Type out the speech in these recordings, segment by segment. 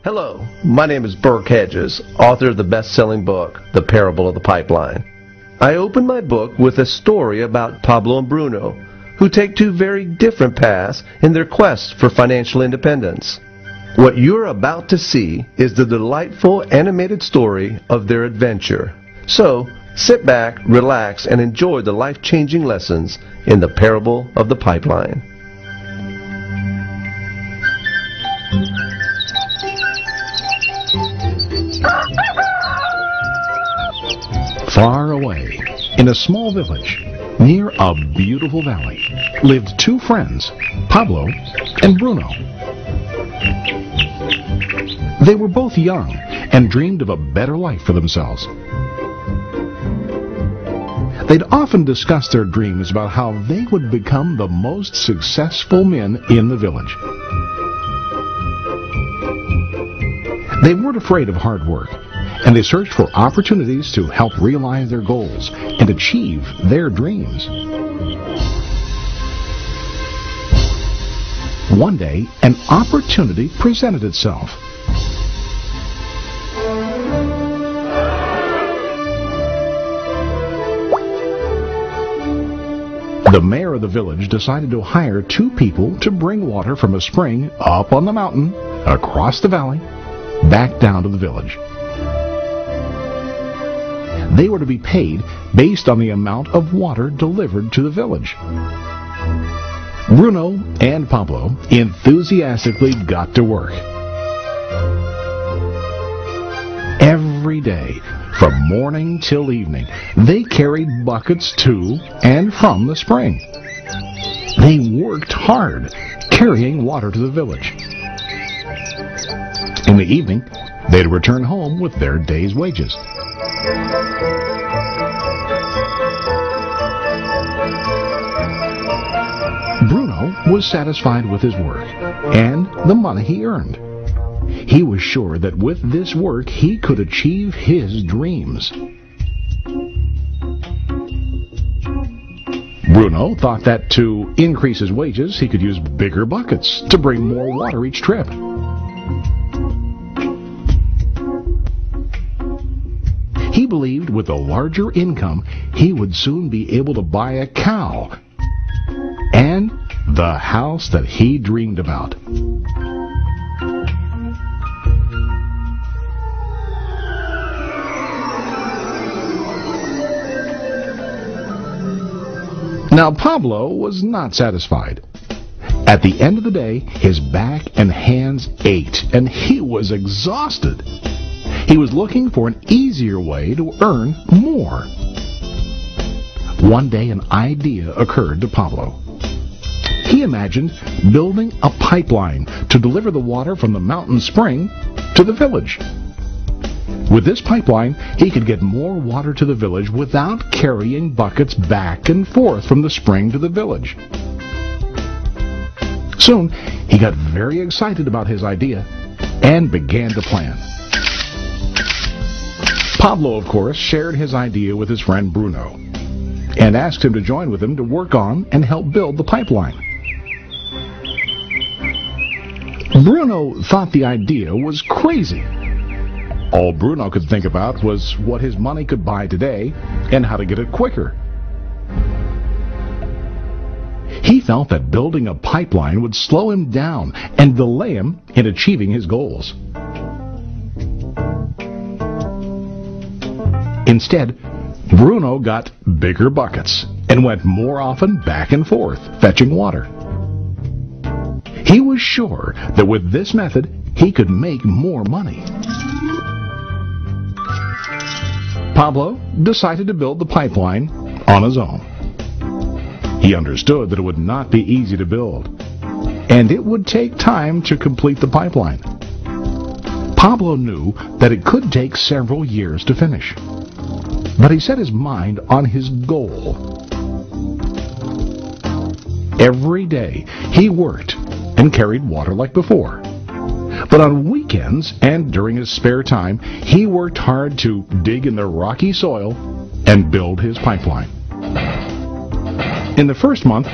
Hello, my name is Burke Hedges, author of the best-selling book, The Parable of the Pipeline. I open my book with a story about Pablo and Bruno, who take two very different paths in their quest for financial independence. What you're about to see is the delightful animated story of their adventure. So, sit back, relax, and enjoy the life-changing lessons in The Parable of the Pipeline. Far away, in a small village, near a beautiful valley, lived two friends, Pablo and Bruno. They were both young and dreamed of a better life for themselves. They'd often discuss their dreams about how they would become the most successful men in the village. They weren't afraid of hard work, and they searched for opportunities to help realize their goals and achieve their dreams. One day, an opportunity presented itself. The mayor of the village decided to hire two people to bring water from a spring up on the mountain, across the valley, back down to the village. They were to be paid based on the amount of water delivered to the village. Bruno and Pablo enthusiastically got to work. Every day, from morning till evening, they carried buckets to and from the spring. They worked hard, carrying water to the village. In the evening, they'd return home with their day's wages. Bruno was satisfied with his work and the money he earned. He was sure that with this work he could achieve his dreams. Bruno thought that to increase his wages he could use bigger buckets to bring more water each trip. He believed with a larger income, he would soon be able to buy a cow and the house that he dreamed about. Now, Pablo was not satisfied. At the end of the day, his back and hands ached, and he was exhausted. He was looking for an easier way to earn more. One day an idea occurred to Pablo. He imagined building a pipeline to deliver the water from the mountain spring to the village. With this pipeline, he could get more water to the village without carrying buckets back and forth from the spring to the village. Soon, he got very excited about his idea and began to plan. Pablo, of course, shared his idea with his friend Bruno and asked him to join with him to work on and help build the pipeline. Bruno thought the idea was crazy. All Bruno could think about was what his money could buy today and how to get it quicker. He felt that building a pipeline would slow him down and delay him in achieving his goals. Instead, Bruno got bigger buckets and went more often back and forth, fetching water. He was sure that with this method, he could make more money. Pablo decided to build the pipeline on his own. He understood that it would not be easy to build, and it would take time to complete the pipeline. Pablo knew that it could take several years to finish, but he set his mind on his goal. Every day he worked and carried water like before. But on weekends and during his spare time, he worked hard to dig in the rocky soil and build his pipeline. In the first month,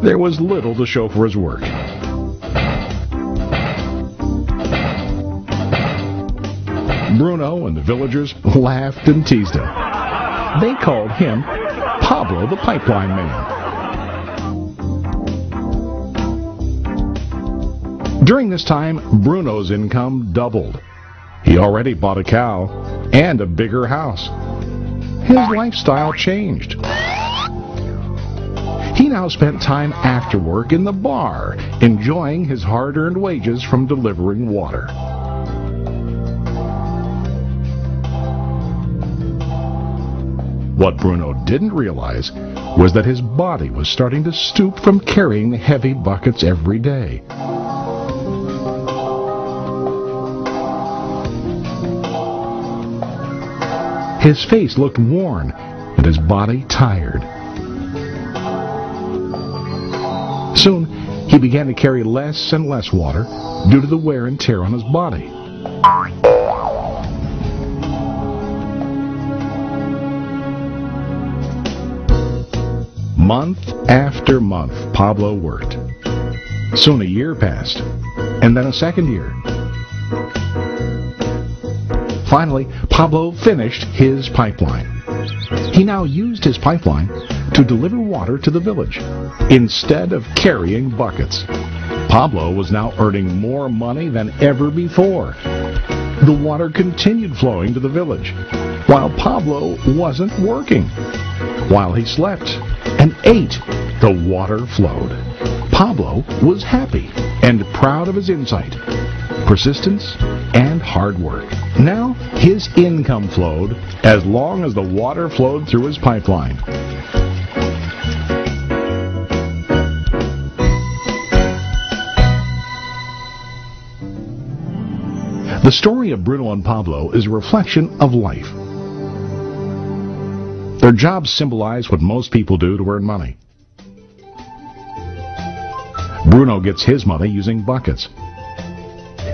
there was little to show for his work. Bruno and the villagers laughed and teased him. They called him Pablo the Pipeline Man. During this time, Bruno's income doubled. He already bought a cow and a bigger house. His lifestyle changed. He now spent time after work in the bar, enjoying his hard-earned wages from delivering water. What Bruno didn't realize was that his body was starting to stoop from carrying heavy buckets every day. His face looked worn and his body tired. Soon, he began to carry less and less water due to the wear and tear on his body. Month after month, Pablo worked. Soon a year passed, and then a second year. Finally, Pablo finished his pipeline. He now used his pipeline to deliver water to the village instead of carrying buckets. Pablo was now earning more money than ever before. The water continued flowing to the village, while Pablo wasn't working. While he slept and ate, the water flowed. Pablo was happy and proud of his insight, persistence, and hard work. Now his income flowed as long as the water flowed through his pipeline. The story of Bruno and Pablo is a reflection of life. Their jobs symbolize what most people do to earn money. Bruno gets his money using buckets.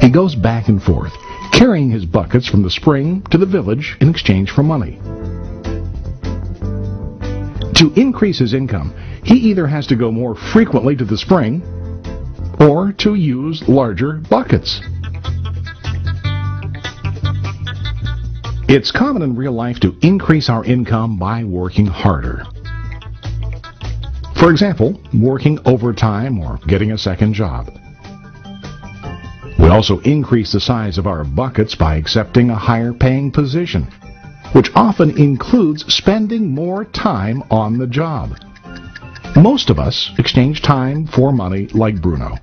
He goes back and forth, carrying his buckets from the spring to the village in exchange for money. To increase his income, he either has to go more frequently to the spring or to use larger buckets. It's common in real life to increase our income by working harder. For example, working overtime or getting a second job. We also increase the size of our buckets by accepting a higher paying position, which often includes spending more time on the job. Most of us exchange time for money like Bruno.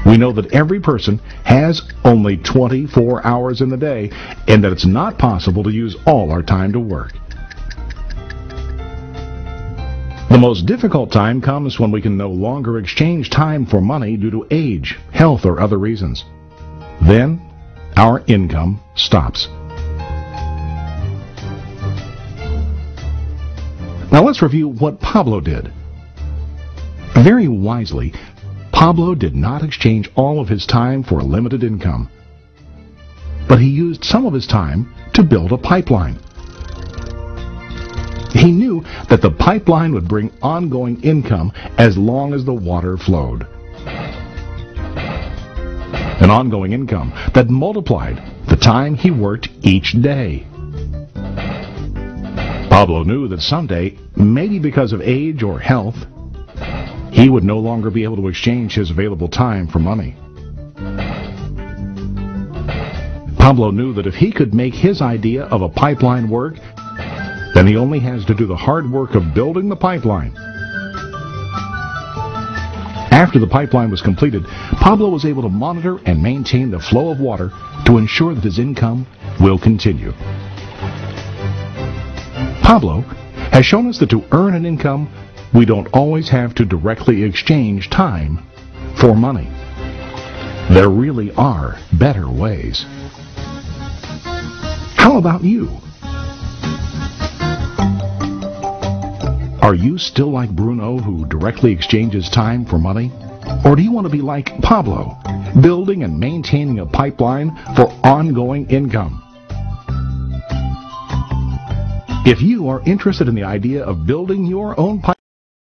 We know that every person has only 24 hours in the day and that it's not possible to use all our time to work. The most difficult time comes when we can no longer exchange time for money due to age, health, or other reasons. Then, our income stops. Now let's review what Pablo did. Very wisely, Pablo did not exchange all of his time for a limited income, but he used some of his time to build a pipeline. He knew that the pipeline would bring ongoing income as long as the water flowed. An ongoing income that multiplied the time he worked each day. Pablo knew that someday, maybe because of age or health, he would no longer be able to exchange his available time for money. Pablo knew that if he could make his idea of a pipeline work, then he only has to do the hard work of building the pipeline. After the pipeline was completed, Pablo was able to monitor and maintain the flow of water to ensure that his income will continue. Pablo has shown us that to earn an income, we don't always have to directly exchange time for money. There really are better ways. How about you? Are you still like Bruno, who directly exchanges time for money? Or do you want to be like Pablo, building and maintaining a pipeline for ongoing income? If you are interested in the idea of building your own pipeline,